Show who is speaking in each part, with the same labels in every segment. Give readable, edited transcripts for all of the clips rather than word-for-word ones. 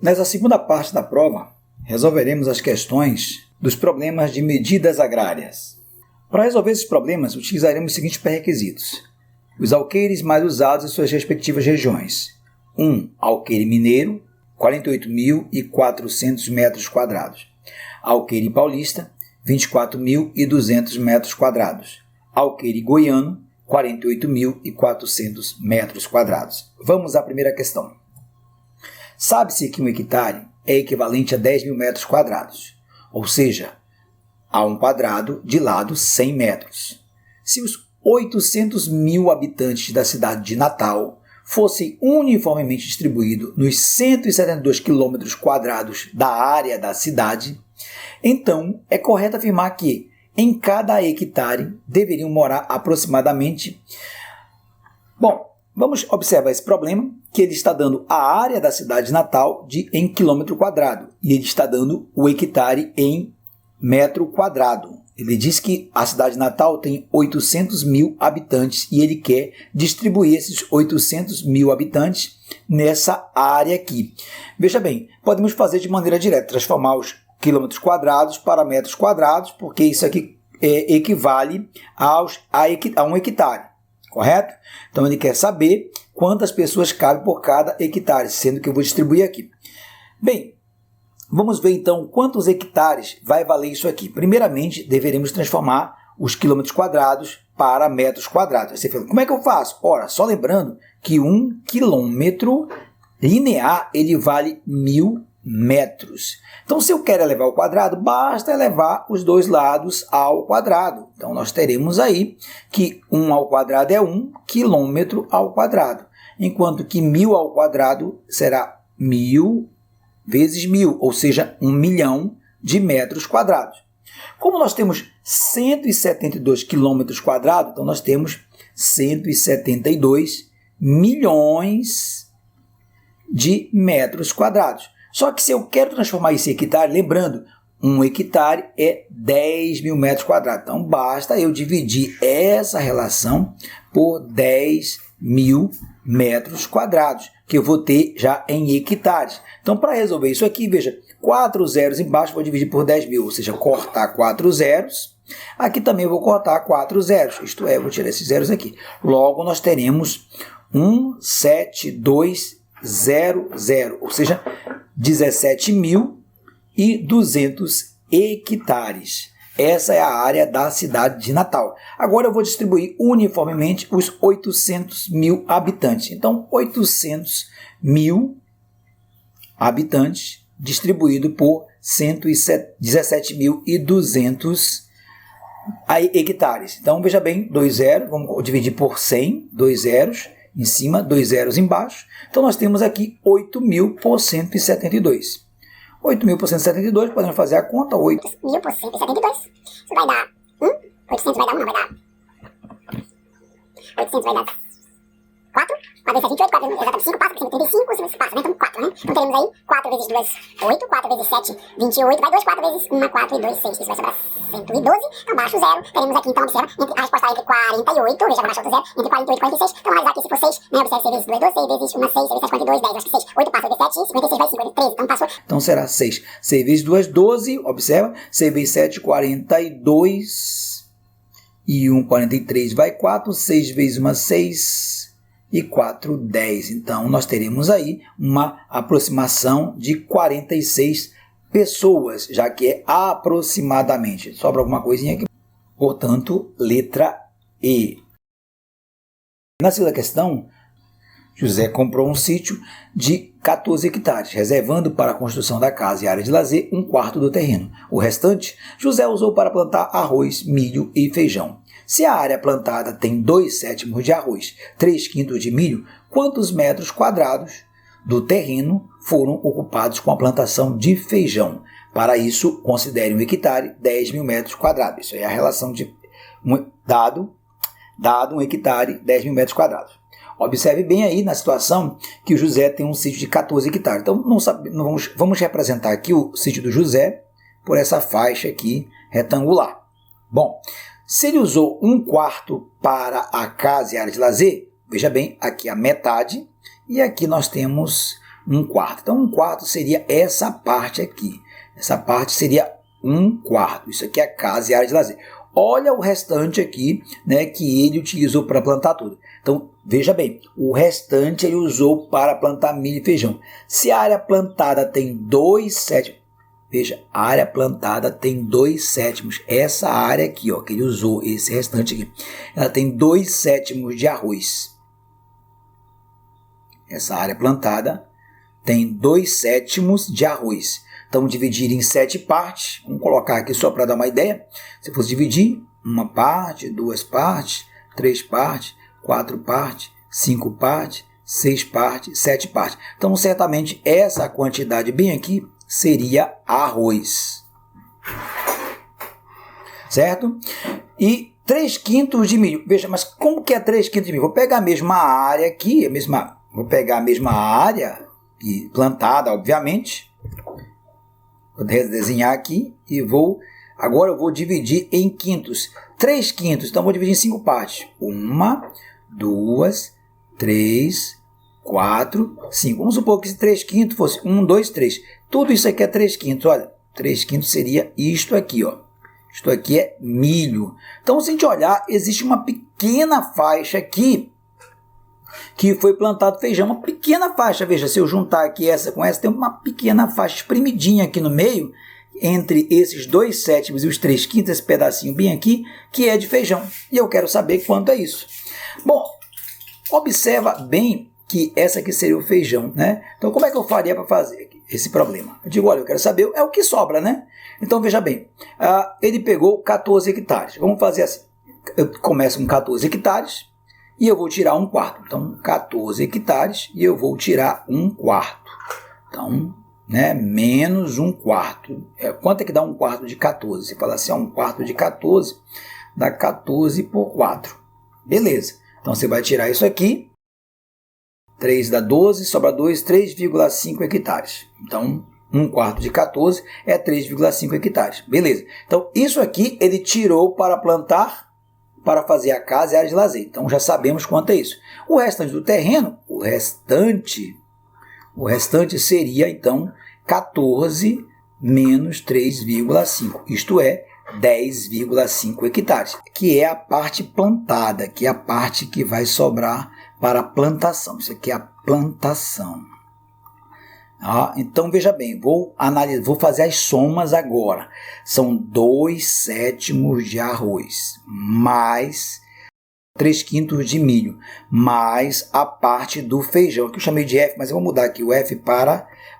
Speaker 1: Nessa segunda parte da prova, resolveremos as questões dos problemas de medidas agrárias. Para resolver esses problemas, utilizaremos os seguintes pré-requisitos: os alqueires mais usados em suas respectivas regiões. 1. Alqueire mineiro, 48.400 metros quadrados. Alqueire paulista, 24.200 metros quadrados. Alqueire goiano, 48.400 metros quadrados. Vamos à primeira questão. Sabe-se que um hectare é equivalente a 10.000 metros quadrados, ou seja, a um quadrado de lado 100 metros. Se os 800.000 habitantes da cidade de Natal fossem uniformemente distribuídos nos 172 quilômetros quadrados da área da cidade, então é correto afirmar que em cada hectare deveriam morar aproximadamente... Bom, vamos observar esse problema, que ele está dando a área da cidade de Natal em quilômetro quadrado, e ele está dando o hectare em metro quadrado. Ele diz que a cidade de Natal tem 800.000 habitantes e ele quer distribuir esses 800.000 habitantes nessa área aqui. Veja bem, podemos fazer de maneira direta, transformar os quilômetros quadrados para metros quadrados, porque isso aqui equivale a um hectare, correto? Então ele quer saber quantas pessoas cabem por cada hectare, sendo que eu vou distribuir aqui. Bem, vamos ver então quantos hectares vai valer isso aqui. Primeiramente, deveremos transformar os quilômetros quadrados para metros quadrados. Você fala, como é que eu faço? Ora, só lembrando que 1 quilômetro linear ele vale 1.000 metros. Então, se eu quero elevar ao quadrado, basta elevar os dois lados ao quadrado. Então, nós teremos aí que 1 ao quadrado é 1 quilômetro ao quadrado, enquanto que 1.000 ao quadrado será 1.000 vezes 1.000, ou seja, 1 milhão de metros quadrados. Como nós temos 172 quilômetros quadrados, então nós temos 172 milhões de metros quadrados. Só que se eu quero transformar esse hectare, lembrando, um hectare é 10.000 metros quadrados. Então, basta eu dividir essa relação por 10.000 metros quadrados, que eu vou ter já em hectares. Então, para resolver isso aqui, veja, 4 zeros embaixo vou dividir por 10.000, ou seja, cortar 4 zeros. Aqui também eu vou cortar 4 zeros, isto é, eu vou tirar esses zeros aqui. Logo, nós teremos 17200, ou seja, 17.200 hectares. Essa é a área da cidade de Natal. Agora eu vou distribuir uniformemente os 800.000 habitantes. Então, 800.000 habitantes distribuído por 17.200 hectares. Então, veja bem, 2 zeros, vamos dividir por 100, 2 zeros em cima, 2 zeros embaixo. Então, nós temos aqui 8.000 por 172. 8.000 por 172, podemos fazer a conta, 8.000 por 172, isso vai dar 800 vai dar 1, não vai dar 800 vai dar 4, 4 vezes 28, 4 vezes exatamente 5, passa, porque 35, isso passa, né? Então 4, né? Então teremos aí 4 vezes 2, 8, 4 vezes 7, 28, vai 2, 4 vezes 1, 4 e 2, 6, isso vai sobrar 112, abaixo 0, teremos aqui, então, observa, a resposta entre 48, veja, abaixo outro 0, entre 48 e 46, então analisar aqui se for 6, né? Observe 6 vezes 2, 2, 6 vezes 1, 6, 6 vezes 7, 42, 10, acho que 6, 8 passa, 7, 56 vai 5, 13, então passou. Então será 6, 6 vezes 2, 12, observa, 6 vezes 7, 42, e 1, 43 vai 4, 6 vezes 1, 6... e 4, 10. Então, nós teremos aí uma aproximação de 46 pessoas, já que é aproximadamente. Sobra alguma coisinha aqui. Portanto, letra E. Na segunda questão, José comprou um sítio de 14 hectares, reservando para a construção da casa e área de lazer 1/4 do terreno. O restante, José usou para plantar arroz, milho e feijão. Se a área plantada tem 2/7 de arroz, 3/5 de milho, quantos metros quadrados do terreno foram ocupados com a plantação de feijão? Para isso, considere um hectare 10.000 metros quadrados. Isso é a relação de dado um hectare 10.000 metros quadrados. Observe bem aí na situação que o José tem um sítio de 14 hectares. Então, vamos representar aqui o sítio do José por essa faixa aqui retangular. Bom, se ele usou 1/4 para a casa e área de lazer, veja bem, aqui a metade, e aqui nós temos 1/4. Então, 1/4 seria essa parte aqui. Essa parte seria 1/4. Isso aqui é a casa e a área de lazer. Olha o restante aqui, né, que ele utilizou para plantar tudo. Então, veja bem, o restante ele usou para plantar milho e feijão. Se a área plantada tem 2/7, veja, a área plantada tem 2/7. Essa área aqui, ó, que ele usou, esse restante aqui, ela tem 2/7 de arroz. Essa área plantada tem 2/7 de arroz. Então, dividir em 7 partes, vamos colocar aqui só para dar uma ideia. Se fosse dividir, 1 parte, 2 partes, 3 partes, 4 partes, 5 partes, 6 partes, 7 partes. Então, certamente, essa quantidade bem aqui seria arroz. Certo? E 3/5 de milho. Veja, mas como que é 3/5 de milho? Vou pegar a mesma área aqui, vou pegar a mesma área plantada, obviamente. Vou desenhar aqui e agora eu vou dividir em quintos. 3/5, então vou dividir em 5 partes. 1, 2, 3, 4, 5. Vamos supor que esse 3/5 fosse 1, 2, 3. Tudo isso aqui é 3/5. Olha, 3/5 seria isto aqui, ó. Isto aqui é milho. Então, se a gente olhar, existe uma pequena faixa aqui que foi plantado feijão, uma pequena faixa. Veja, se eu juntar aqui essa com essa, tem uma pequena faixa espremidinha aqui no meio, entre esses 2/7 e os 3/5, esse pedacinho bem aqui, que é de feijão. E eu quero saber quanto é isso. Bom, observa bem que essa aqui seria o feijão, né? Então, como é que eu faria para fazer esse problema? Eu digo, olha, eu quero saber, é o que sobra, né? Então, veja bem, ele pegou 14 hectares. Vamos fazer assim, eu começo com 14 hectares, e eu vou tirar 1/4. Então, 14 hectares e eu vou tirar 1/4. Então, né, menos 1/4. Quanto é que dá 1/4 de 14? Você fala assim, 1/4 de 14 dá 14 por 4. Beleza. Então, você vai tirar isso aqui. 3 dá 12, sobra 2, 3,5 hectares. Então, 1/4 de 14 é 3,5 hectares. Beleza. Então, isso aqui ele tirou para plantar, para fazer a casa e a área de lazer. Então, já sabemos quanto é isso. O restante do terreno, o restante seria, então, 14 menos 3,5. Isto é, 10,5 hectares, que é a parte plantada, que é a parte que vai sobrar para a plantação. Isso aqui é a plantação. Então, veja bem, vou fazer as somas agora. São 2/7 de arroz, mais 3/5 de milho, mais a parte do feijão, que eu chamei de F, mas eu vou mudar aqui o F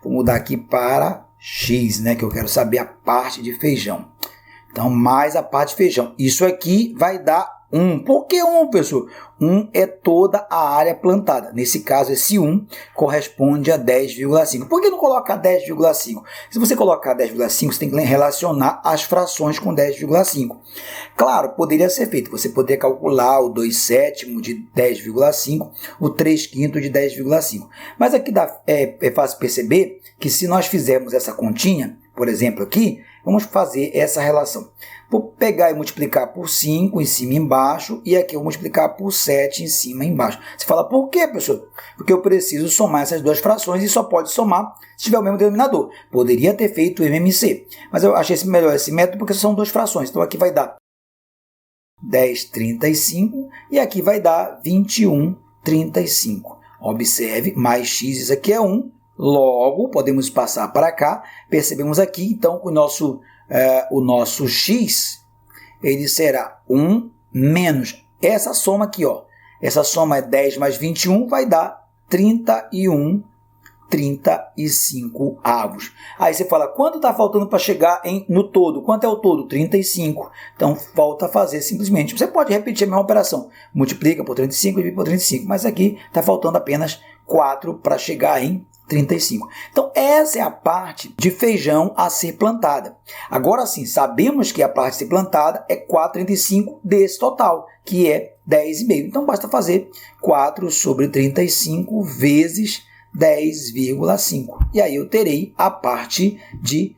Speaker 1: vou mudar aqui para X, né, que eu quero saber a parte de feijão. Então, mais a parte de feijão. Isso aqui vai dar 1. Por que 1, pessoal? 1 é toda a área plantada. Nesse caso, esse 1 corresponde a 10,5. Por que não colocar 10,5? Se você colocar 10,5, você tem que relacionar as frações com 10,5. Claro, poderia ser feito. Você poderia calcular o 2/7 de 10,5, o 3/5 de 10,5. Mas aqui é fácil perceber que se nós fizermos essa continha, por exemplo, aqui, vamos fazer essa relação. Vou pegar e multiplicar por 5 em cima e embaixo, e aqui eu vou multiplicar por 7 em cima e embaixo. Você fala, por quê, professor? Porque eu preciso somar essas duas frações e só pode somar se tiver o mesmo denominador. Poderia ter feito o MMC, mas eu achei melhor esse método porque são duas frações. Então aqui vai dar 10,35 e aqui vai dar 21,35. Observe, mais x, isso aqui é 1. Logo, podemos passar para cá. Percebemos aqui, então, que o nosso x ele será 1 menos essa soma aqui, ó. Essa soma é 10 mais 21, vai dar 35 avos. Aí você fala, quanto está faltando para chegar no todo? Quanto é o todo? 35. Então, falta fazer simplesmente. Você pode repetir a mesma operação. Multiplica por 35 e divide por 35. Mas aqui está faltando apenas 4 para chegar em 35. Então, essa é a parte de feijão a ser plantada. Agora sim, sabemos que a parte a ser plantada é 4,35 desse total, que é 10,5. Então, basta fazer 4 sobre 35 vezes 10,5. E aí eu terei a parte de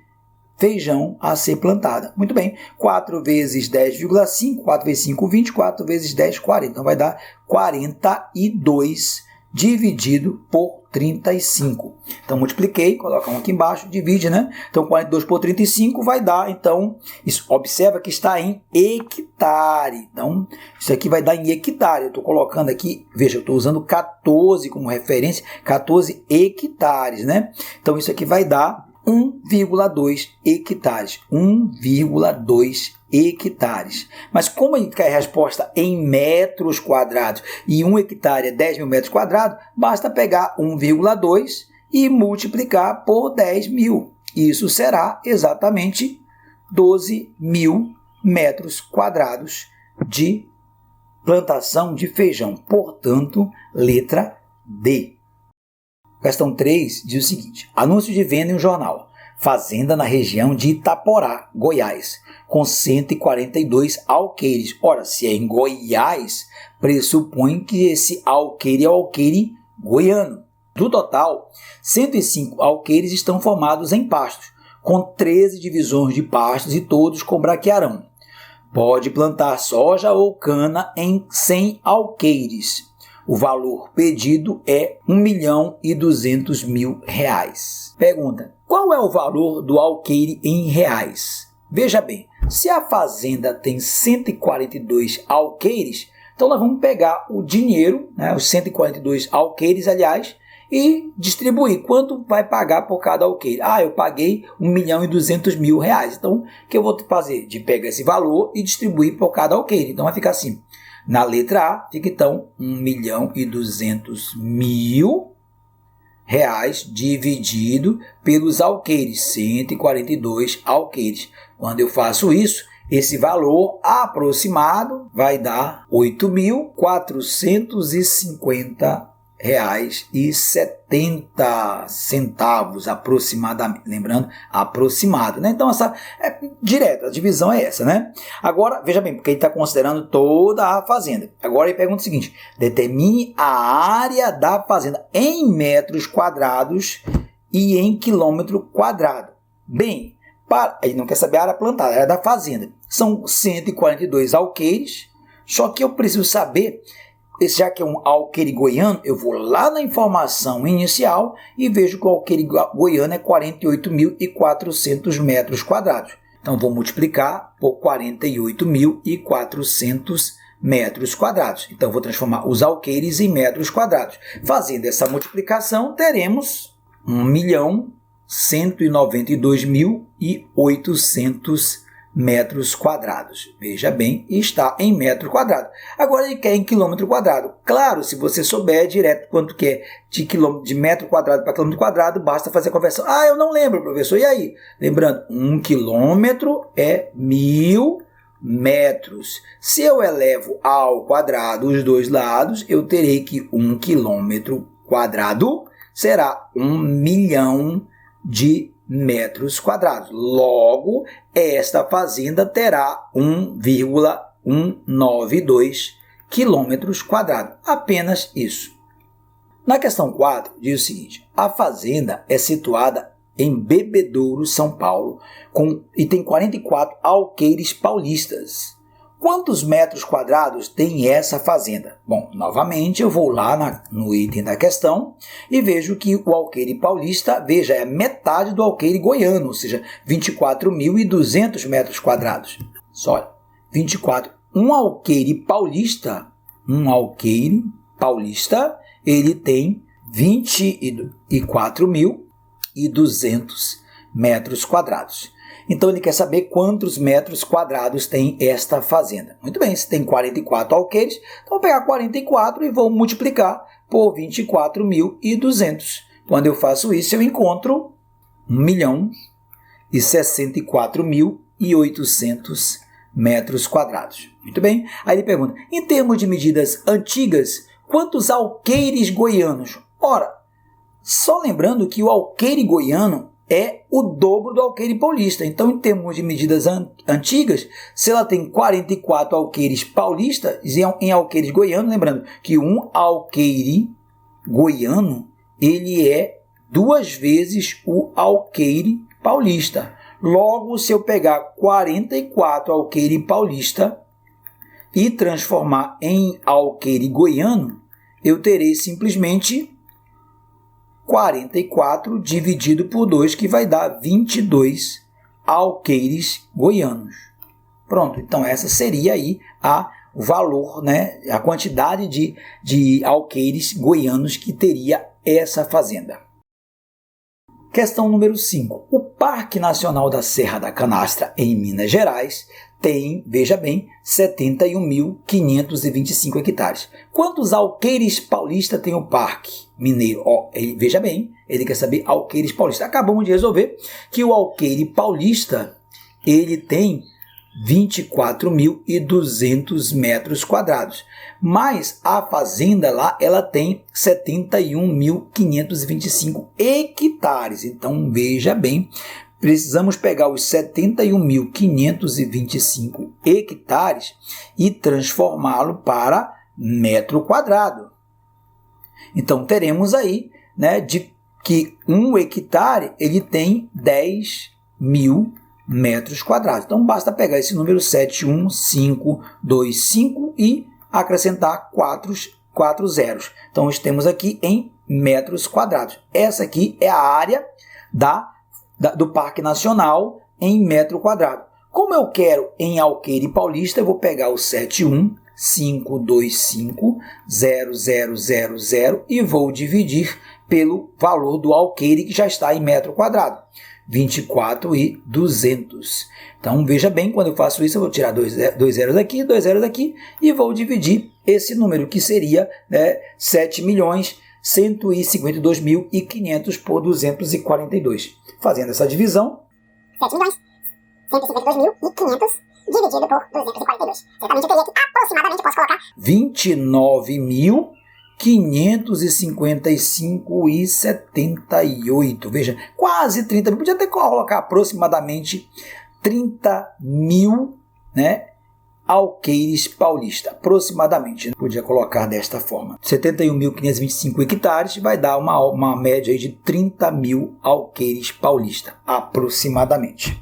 Speaker 1: feijão a ser plantada. Muito bem, 4 vezes 10,5, 4 vezes 5, 20, 4 vezes 10, 40. Então, vai dar 42 dividido por 35. Então, multipliquei, coloca um aqui embaixo, divide, né? Então, 42 por 35 vai dar, então, isso, observa que está em hectare. Então, isso aqui vai dar em hectare. Eu estou colocando aqui, veja, eu estou usando 14 como referência, 14 hectares, né? Então, isso aqui vai dar 1,2 hectares. 1,2 hectares. Mas como a gente quer a resposta em metros quadrados e 1 hectare é 10 mil metros quadrados, basta pegar 1,2 e multiplicar por 10 mil. Isso será exatamente 12 mil metros quadrados de plantação de feijão. Portanto, letra D. Questão 3 diz o seguinte: anúncio de venda em um jornal. Fazenda na região de Itaporá, Goiás, com 142 alqueires. Ora, se é em Goiás, pressupõe que esse alqueire é o alqueire goiano. Do total, 105 alqueires estão formados em pastos, com 13 divisões de pastos e todos com braquiarão. Pode plantar soja ou cana em 100 alqueires. O valor pedido é R$1.200.000. Pergunta: qual é o valor do alqueire em reais? Veja bem, se a fazenda tem 142 alqueires, então nós vamos pegar o dinheiro, né, os 142 alqueires, aliás, e distribuir. Quanto vai pagar por cada alqueire? Eu paguei R$1.200.000. Então, o que eu vou fazer? De pegar esse valor e distribuir por cada alqueire. Então, vai ficar assim. Na letra A, fica então R$1.200.000 dividido pelos alqueires, 142 alqueires. Quando eu faço isso, esse valor aproximado vai dar R$8.450,70 aproximadamente. Lembrando, aproximado, né? Então, essa é direta, a divisão é essa, né? Agora, veja bem, porque ele está considerando toda a fazenda. Agora ele pergunta o seguinte: determine a área da fazenda em metros quadrados e em quilômetro quadrado. Bem, ele não quer saber a área plantada, a área da fazenda. São 142 alqueires, só que eu preciso saber, já que é um alqueire goiano, eu vou lá na informação inicial e vejo que o alqueire goiano é 48.400 metros quadrados. Então, vou multiplicar por 48.400 metros quadrados. Então, vou transformar os alqueires em metros quadrados. Fazendo essa multiplicação, teremos 1.192.800 metros quadrados. Veja bem, está em metro quadrado. Agora ele quer em quilômetro quadrado. Claro, se você souber direto quanto que é de metro quadrado para quilômetro quadrado, basta fazer a conversão. Eu não lembro, professor. E aí? Lembrando, 1 quilômetro é 1.000 metros. Se eu elevo ao quadrado os dois lados, eu terei que 1 quilômetro quadrado será 1 milhão de metros quadrados. Logo, esta fazenda terá 1,192 quilômetros quadrados. Apenas isso. Na questão 4, diz o seguinte: a fazenda é situada em Bebedouro, São Paulo, e tem 44 alqueires paulistas. Quantos metros quadrados tem essa fazenda? Bom, novamente eu vou lá no item da questão e vejo que o alqueire paulista, veja, é metade do alqueire goiano, ou seja, 24.200 metros quadrados. Só, 24. Um alqueire paulista, ele tem 24.200 metros quadrados. Então, ele quer saber quantos metros quadrados tem esta fazenda. Muito bem, se tem 44 alqueires, então vou pegar 44 e vou multiplicar por 24.200. Quando eu faço isso, eu encontro 1.064.800 metros quadrados. Muito bem, aí ele pergunta: em termos de medidas antigas, quantos alqueires goianos? Ora, só lembrando que o alqueire goiano é o dobro do alqueire paulista. Então, em termos de medidas antigas, se ela tem 44 alqueires paulistas em alqueires goianos, lembrando que um alqueire goiano, ele é 2 vezes o alqueire paulista. Logo, se eu pegar 44 alqueire paulista e transformar em alqueire goiano, eu terei simplesmente 44 dividido por 2, que vai dar 22 alqueires goianos. Pronto, então essa seria aí o valor, né, a quantidade de alqueires goianos que teria essa fazenda. Questão número 5. O Parque Nacional da Serra da Canastra, em Minas Gerais, tem, veja bem, 71.525 hectares. Quantos alqueires paulistas tem o Parque Mineiro? Veja bem, ele quer saber alqueires paulistas. Acabamos de resolver que o alqueire paulista ele tem 24.200 metros quadrados. Mas a fazenda lá, ela tem 71.525 hectares. Então, veja bem, precisamos pegar os 71.525 hectares e transformá-lo para metro quadrado. Então, teremos aí, né, de que um hectare ele tem 10.000 metros quadrados. Então, basta pegar esse número 71525 e acrescentar 4 zeros. Então, nós temos aqui em metros quadrados. Essa aqui é a área do Parque Nacional em metro quadrado. Como eu quero em alqueire paulista, eu vou pegar o 71525,0000 e vou dividir pelo valor do alqueire que já está em metro quadrado. 24.200. Então, veja bem, quando eu faço isso, eu vou tirar dois zeros aqui, 2 zeros aqui, e vou dividir esse número, que seria, né, 7.152.500 por 242. Fazendo essa divisão,
Speaker 2: 7.152.500 dividido por 242. Certamente eu teria que aproximadamente, posso colocar
Speaker 1: 29.555,78. Veja, quase 30 mil. Podia até colocar aproximadamente 30.000, né, alqueires paulista. Aproximadamente. Podia colocar desta forma. 71.525 hectares vai dar uma média aí de 30.000 alqueires paulista. Aproximadamente.